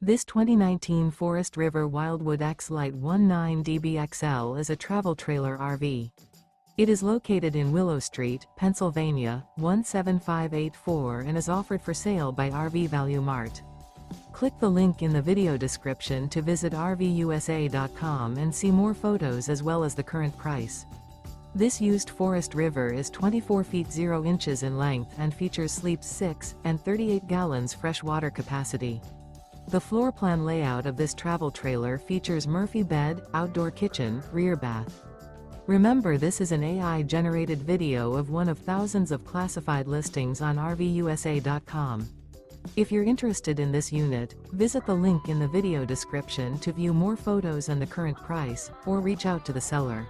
This 2019 Forest River Wildwood X-Lite 19DBXL is a travel trailer RV. It is located in Willow Street, Pennsylvania, 17584 and is offered for sale by RV Value Mart. Click the link in the video description to visit RVUSA.com and see more photos as well as the current price. This used Forest River is 24 feet 0 inches in length and features sleeps 6 and 38 gallons fresh water capacity. The floor plan layout of this travel trailer features Murphy bed, outdoor kitchen, rear bath. Remember, this is an AI-generated video of one of thousands of classified listings on RVUSA.com. If you're interested in this unit, visit the link in the video description to view more photos and the current price, or reach out to the seller.